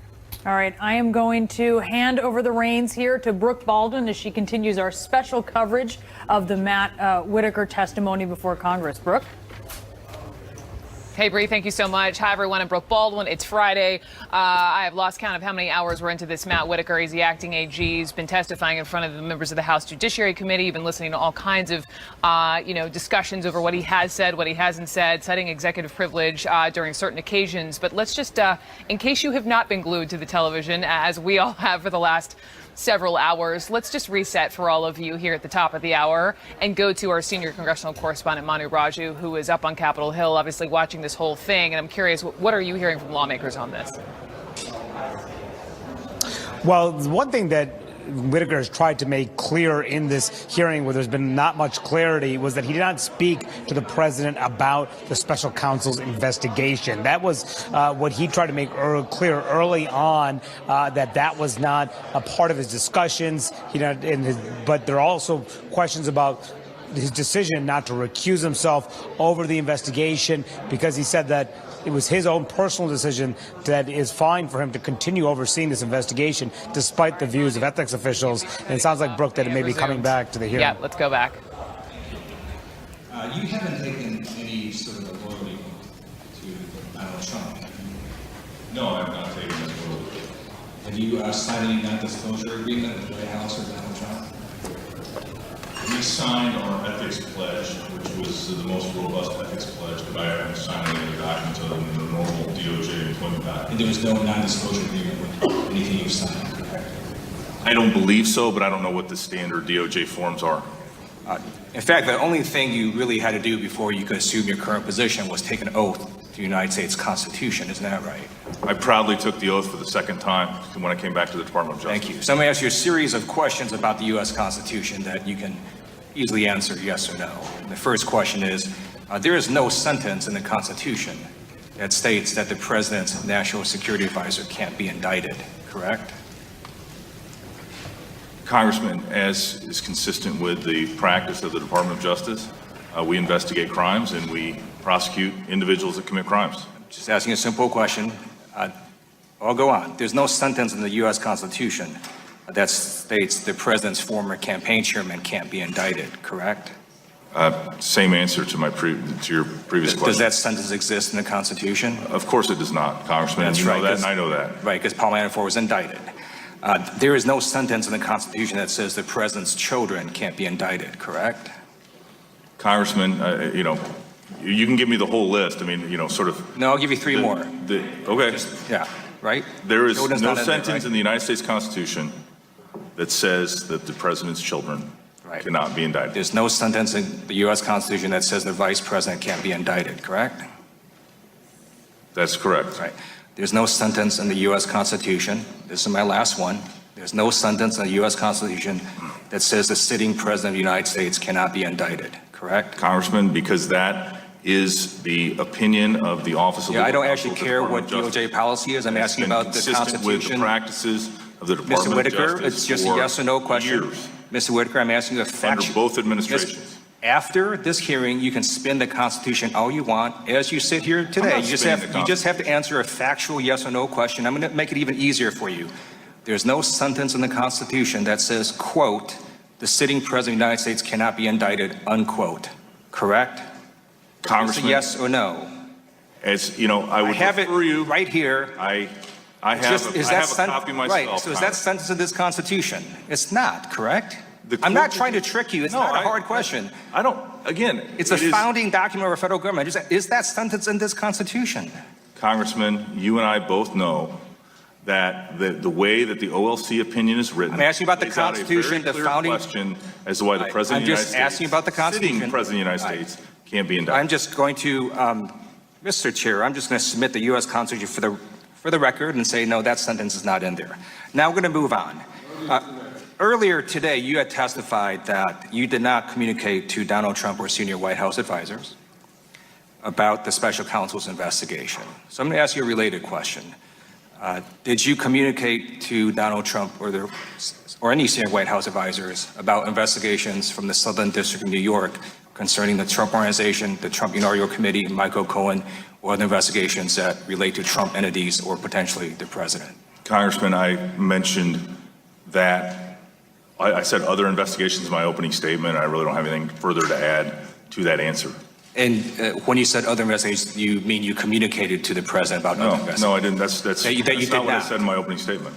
All right, I am going to hand over the reins here to Brooke Baldwin as she continues our special coverage of the Matt Whitaker testimony before Congress. Brooke? Hey, Bree, thank you so much. Hi, everyone. I'm Brooke Baldwin. It's Friday. I have lost count of how many hours we're into this Matt Whitaker. He's the acting AG. He's been testifying in front of the members of the House Judiciary Committee. You've been listening to all kinds of, discussions over what he has said, what he hasn't said, citing executive privilege during certain occasions. But let's just, in case you have not been glued to the television, as we all have for the last several hours, let's just reset for all of you here at the top of the hour and go to our senior congressional correspondent, Manu Raju, who is up on Capitol Hill, obviously watching this whole thing. And I'm curious, what are you hearing from lawmakers on this? Well, one thing that Whitaker has tried to make clear in this hearing, where there's been not much clarity, was that he did not speak to the president about the special counsel's investigation. That was what he tried to make clear early on, that was not a part of his discussions. But there are also questions about his decision not to recuse himself over the investigation, because he said that it was his own personal decision that is fine for him to continue overseeing this investigation despite the views of ethics officials. And it sounds like, Brooke, that it may be coming back to the hearing. Yeah, let's go back. You haven't taken any sort of a loyalty to Donald Trump, have you? No, I have not taken this role. Have you signed any non-disclosure agreement with the White House or Donald Trump? We signed our ethics pledge, which was the most robust ethics pledge, but I haven't signed any other documents other than the normal DOJ employment document. And there was no non-disclosure agreement with anything you signed, correct? I don't believe so, but I don't know what the standard DOJ forms are. In fact, the only thing you really had to do before you could assume your current position was take an oath to the United States Constitution, isn't that right? I proudly took the oath for the second time when I came back to the Department of Justice. Thank you. So I'm going to ask you a series of questions about the U.S. Constitution that you can easily answer yes or no. The first question is, there is no sentence in the Constitution that states that the President's National Security Advisor can't be indicted, correct? Congressman, as is consistent with the practice of the Department of Justice, we investigate crimes and we prosecute individuals that commit crimes. Just asking a simple question. I'll go on. There's no sentence in the U.S. Constitution that states the President's former campaign chairman can't be indicted, correct? Same answer to your previous question. Does that sentence exist in the Constitution? Of course it does not, Congressman. That's you know right, that, and I know that. Right, because Paul Manafort was indicted. There is no sentence in the Constitution that says the President's children can't be indicted, correct? Congressman, you can give me the whole list. I mean, sort of. No, I'll give you three more. Okay. Yeah, right? There is Children's no not in there, sentence right? in the United States Constitution that says that the President's children cannot be indicted. There's no sentence in the U.S. Constitution that says the Vice President can't be indicted, correct? That's correct. Right. There's no sentence in the U.S. Constitution, this is my last one, there's no sentence in the U.S. Constitution that says the sitting President of the United States cannot be indicted, correct? Congressman, because that is the opinion of the Office of Yeah, I Legal don't Counsel actually of the care Department what of Justice. DOJ policy is. I'm asking about the Consistent with the Constitution. practices of the Department Mr. of Whitaker, Justice it's just a for yes or no question. years, Mr. Whitaker, I'm asking you a factual. under both administrations. After this hearing, you can spin the Constitution all you want. As you sit here today, not you just spinning the have to answer a factual yes or no question. I'm going to make it even easier for you. There's no sentence in the Constitution that says, quote, the sitting President of the United States cannot be indicted, unquote. Correct? Congressman, yes or no? As you know, I would have refer it you. right here. I have a copy myself. Right. So is that sentence in this Constitution? It's not, correct? I'm not trying to trick you. It's not a hard question. I don't. Again, it's a founding document of our federal government. Is that sentence in this Constitution? Congressman, you and I both know that the way that the OLC opinion is written. I'm asking about the lays out a Constitution, very the clear founding question as to why the President of the United States, I'm just asking about the Constitution. sitting President of the United States, can't be indicted. I'm just going to, Mr. Chair, I'm just going to submit the U.S. Constitution for the record and say, no, that sentence is not in there. Now we're going to move on. Earlier today, you had testified that you did not communicate to Donald Trump or senior White House advisors about the special counsel's investigation. So I'm going to ask you a related question. Did you communicate to Donald Trump or any senior White House advisors about investigations from the Southern District of New York concerning the Trump Organization, the Trump Inaugural Committee, and Michael Cohen, or other investigations that relate to Trump entities or potentially the president? Congressman, I mentioned that. I said other investigations in my opening statement. I really don't have anything further to add to that answer. And when you said other investigations, you mean you communicated to the president about other investigations? No, I didn't. That's not what I said in my opening statement.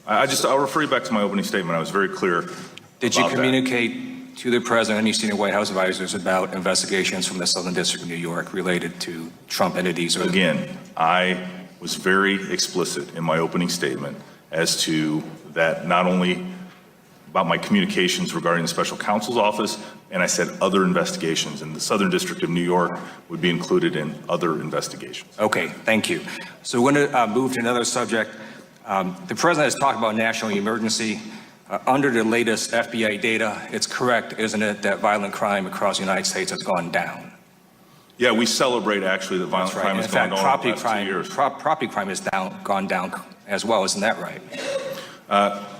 I'll refer you back to my opening statement. I was very clear. Did you communicate to the president and any senior White House advisors about investigations from the Southern District of New York related to Trump entities? Again, I was very explicit in my opening statement as to that, not only about my communications regarding the special counsel's office, and I said other investigations, and the Southern District of New York would be included in other investigations. Okay, thank you. So we're going to move to another subject. The president has talked about national emergency. Under the latest FBI data, it's correct, isn't it, that violent crime across the United States has gone down? Yeah, we celebrate actually that violent crime has gone down over the last 2 years. Property crime has gone down as well, isn't that right?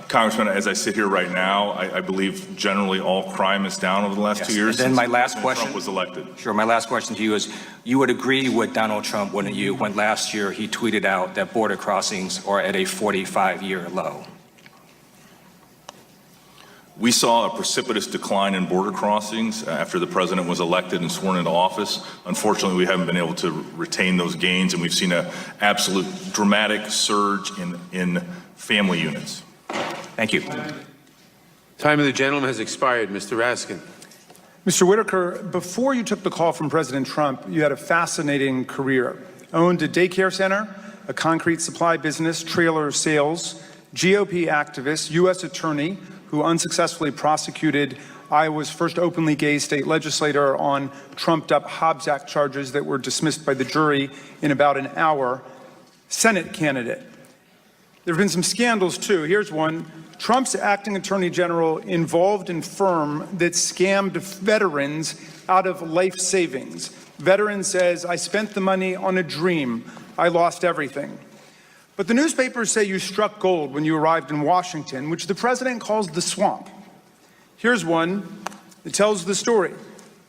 Congressman, as I sit here right now, I believe generally all crime is down over the last 2 years. And then my last since question. Trump was elected. Sure. My last question to you is, you would agree with Donald Trump, wouldn't you, when last year he tweeted out that border crossings are at a 45-year low? We saw a precipitous decline in border crossings after the president was elected and sworn into office. Unfortunately, we haven't been able to retain those gains, and we've seen an absolute dramatic surge in family units. Thank you. Time of the gentleman has expired. Mr. Raskin. Mr. Whitaker, before you took the call from President Trump, you had a fascinating career. Owned a daycare center, a concrete supply business, trailer sales, GOP activist, U.S. attorney who unsuccessfully prosecuted Iowa's first openly gay state legislator on trumped-up Hobbs Act charges that were dismissed by the jury in about an hour, Senate candidate. There have been some scandals, too. Here's one. Trump's acting attorney general involved in firm that scammed veterans out of life savings. Veteran says, I spent the money on a dream. I lost everything. But the newspapers say you struck gold when you arrived in Washington, which the president calls the swamp. Here's one that tells the story.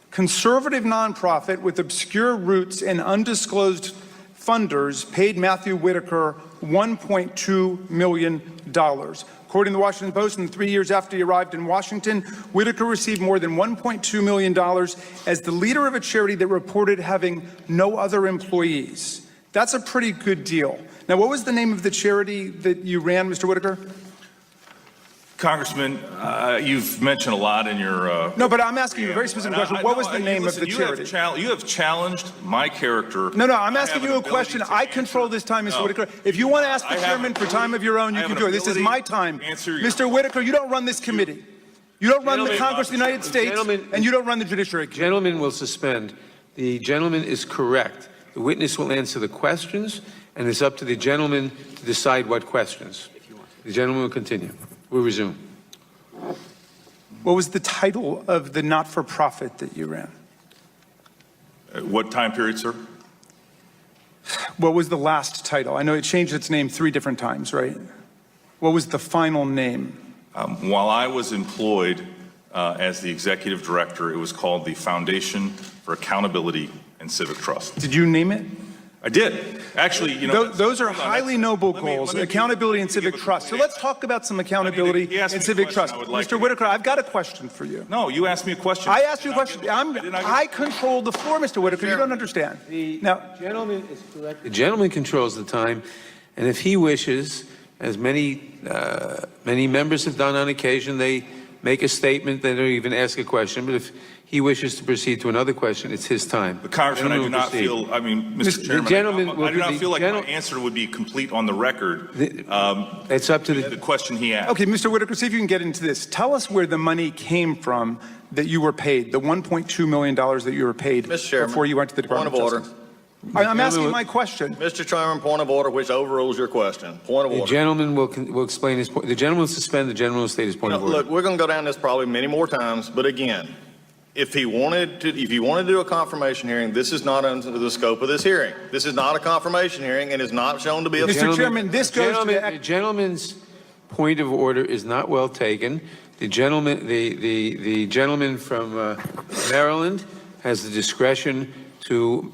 Conservative nonprofit with obscure roots and undisclosed funders paid Matthew Whitaker $1.2 million. According to the Washington Post, in the 3 years after he arrived in Washington, Whitaker received more than $1.2 million as the leader of a charity that reported having no other employees. That's a pretty good deal. Now, what was the name of the charity that you ran, Mr. Whitaker? Congressman, you've mentioned a lot in your... No, but I'm asking you a very specific question. What was the name of the charity? You have challenged my character. No, I'm asking you a question. I control this time, Mr. Whitaker. If you want to ask the chairman for time of your own, you can do it. This is my time. Mr. Whitaker, you don't run this committee. You don't run the Congress of the United States, and you don't run the Judiciary Committee. Gentleman will suspend. The gentleman is correct. The witness will answer the questions, and it's up to the gentleman to decide what questions. The gentleman will continue. We'll resume. What was the title of the not-for-profit that you ran? What time period, sir? What was the last title? I know it changed its name 3 different times, right? What was the final name? While I was employed as the executive director, it was called the Foundation for Accountability and Civic Trust. Did you name it? I did. Actually, you know... Those are highly noble goals, accountability and civic trust. So let's talk about some accountability and civic trust. Mr. Whitaker, I've got a question for you. No, you asked me a question. I asked you a question. I control the floor, Mr. Whitaker. You don't understand. Now, Gentleman is correct. The gentleman controls the time, and if he wishes, as many members have done on occasion, they make a statement, they don't even ask a question, but if he wishes to proceed to another question, it's his time. But Congressman, I do not feel, Mr. Chairman, I do not feel like my answer would be complete on the record. It's up to the question he asked. okay, Mr. Whitaker, see if you can get into this. Tell us where the money came from that you were paid, the $1.2 million that you were paid before you went to the Department of Justice. I'm asking my question. Mr. Chairman, point of order, which overrules your question. Point of order. The gentleman will explain his point. The gentleman will suspend. The gentleman will state his point of order. Look, we're going to go down this probably many more times, but again, if you wanted to do a confirmation hearing, this is not under the scope of this hearing. This is not a confirmation hearing and is not shown to be a... Mr. Chairman, this goes to the gentleman's point of order is not well taken. The gentleman, the gentleman from Maryland has the discretion to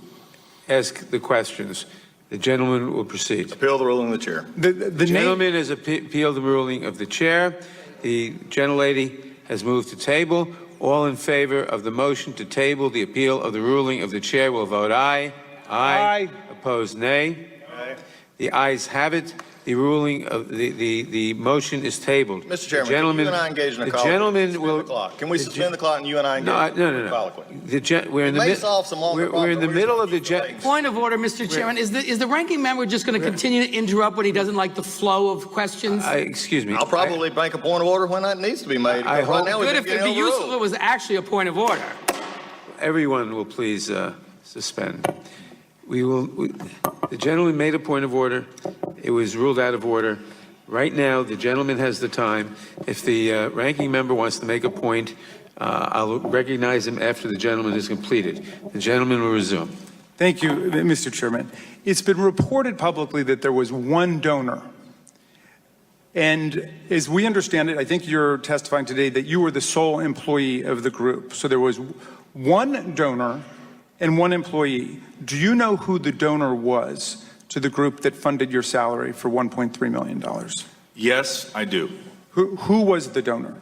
ask the questions. The gentleman will proceed. Appeal the ruling of the chair. The gentleman has appealed the ruling of the chair. The gentlelady has moved to table. All in favor of the motion to table the appeal of the ruling of the chair will vote aye. Aye. Opposed, nay. Aye. The ayes have it. The ruling of the motion is tabled. Mr. Chairman, can you and I engage in a the colloquy? gentleman will. Can we suspend the clock and you and I engage in a colloquy? We're in the middle of the Point of order, Mr. Chairman. Is the ranking member just going to continue to interrupt when he doesn't like the flow of questions? Excuse me. I'll probably make a point of order when that needs to be made. Right now, good if it'd be useful if it was actually a point of order. Everyone will please suspend. The gentleman made a point of order. It was ruled out of order. Right now, the gentleman has the time. If the ranking member wants to make a point, I'll recognize him after the gentleman is completed. The gentleman will resume. Thank you, Mr. Chairman. It's been reported publicly that there was one donor. And as we understand it, I think you're testifying today that you were the sole employee of the group. So there was one donor and one employee. Do you know who the donor was to the group that funded your salary for $1.3 million? Yes, I do. Who was the donor?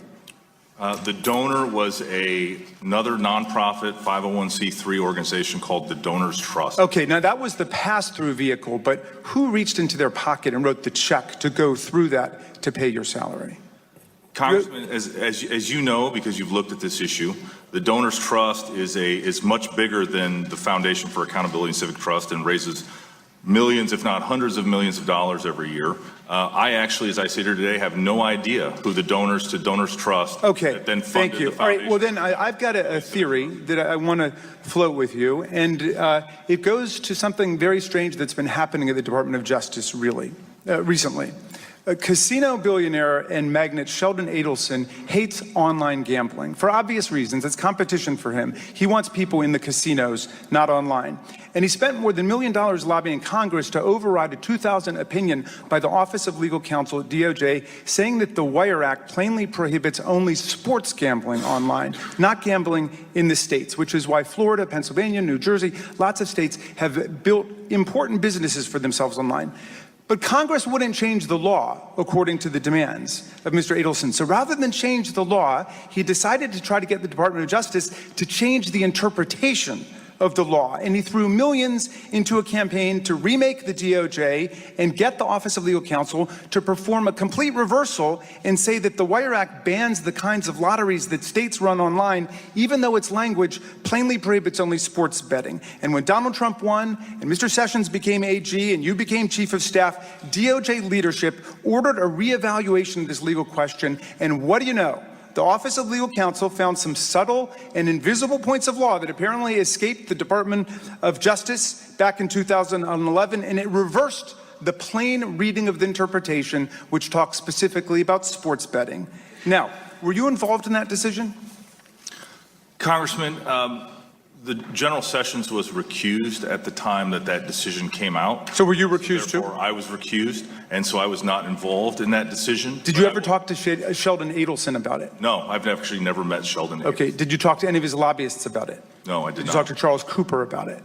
The donor was another nonprofit 501c3 organization called the Donors Trust. Okay, now that was the pass-through vehicle, but who reached into their pocket and wrote the check to go through that to pay your salary? Congressman, as you know, because you've looked at this issue, the Donors Trust is much bigger than the Foundation for Accountability and Civic Trust and raises millions, if not hundreds of millions of dollars every year. I actually, as I sit here today, have no idea who the donors to Donors Trust that then funded thank you. the foundation. All right, well then I've got a theory that I want to float with you, and it goes to something very strange that's been happening at the Department of Justice recently. A casino billionaire and magnate Sheldon Adelson hates online gambling for obvious reasons. It's competition for him. He wants people in the casinos, not online. And he spent more than $1 million lobbying Congress to override a 2000 opinion by the Office of Legal Counsel at DOJ, saying that the Wire Act plainly prohibits only sports gambling online, not gambling in the states, which is why Florida, Pennsylvania, New Jersey, lots of states have built important businesses for themselves online. But Congress wouldn't change the law according to the demands of Mr. Adelson. So rather than change the law, he decided to try to get the Department of Justice to change the interpretation of the law. And he threw millions into a campaign to remake the DOJ and get the Office of Legal Counsel to perform a complete reversal and say that the Wire Act bans the kinds of lotteries that states run online, even though its language plainly prohibits only sports betting. And when Donald Trump won and Mr. Sessions became AG and you became Chief of Staff, DOJ leadership ordered a reevaluation of this legal question. And what do you know? The Office of Legal Counsel found some subtle and invisible points of law that apparently escaped the Department of Justice back in 2011, and it reversed the plain reading of the interpretation, which talks specifically about sports betting. Now, were you involved in that decision? Congressman, the General Sessions was recused at the time that decision came out. So were you recused too? I was recused, and so I was not involved in that decision. Did you ever talk to Sheldon Adelson about it? No, I've actually never met Sheldon Adelson. Okay, did you talk to any of his lobbyists about it? No, I did Did not. you talk to Charles Cooper about it?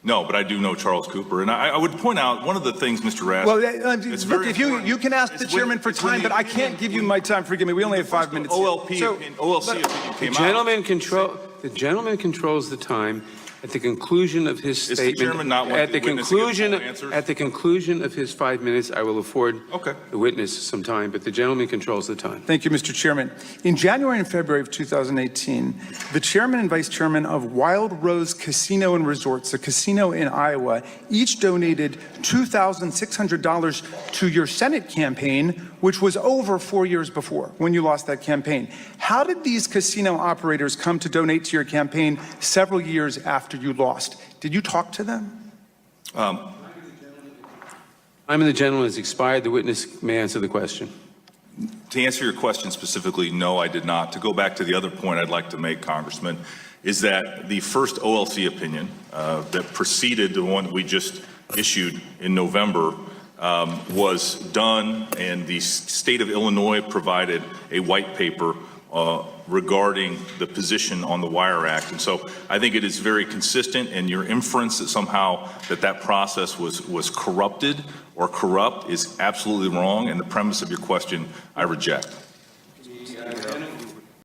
No, but I do know Charles Cooper, and I would point out one of the things, Mr. Rath. Well, look, if you can ask the chairman for time, but I can't give you my time. Forgive me, we only have 5 minutes. OLC opinion came out. The gentleman controls the time. At the conclusion of his statement, Is the chairman not wanting the witness to get full answers? at the conclusion of his 5 minutes, I will afford the witness some time, but the gentleman controls the time. Thank you, Mr. Chairman. In January and February of 2018, the chairman and vice chairman of Wild Rose Casino and Resorts, a casino in Iowa, each donated $2,600 to your Senate campaign, which was over 4 years before when you lost that campaign. How did these casino operators come to donate to your campaign several years after you lost? Did you talk to them? Time of the gentleman has expired. The witness may answer the question. To answer your question specifically, no, I did not. To go back to the other point I'd like to make, Congressman, is that the first OLC opinion that preceded the one we just issued in November was done, and the state of Illinois provided a white paper regarding the position on the Wire Act. And so I think it is very consistent, and your inference that somehow that process was corrupted or corrupt is absolutely wrong, and the premise of your question I reject.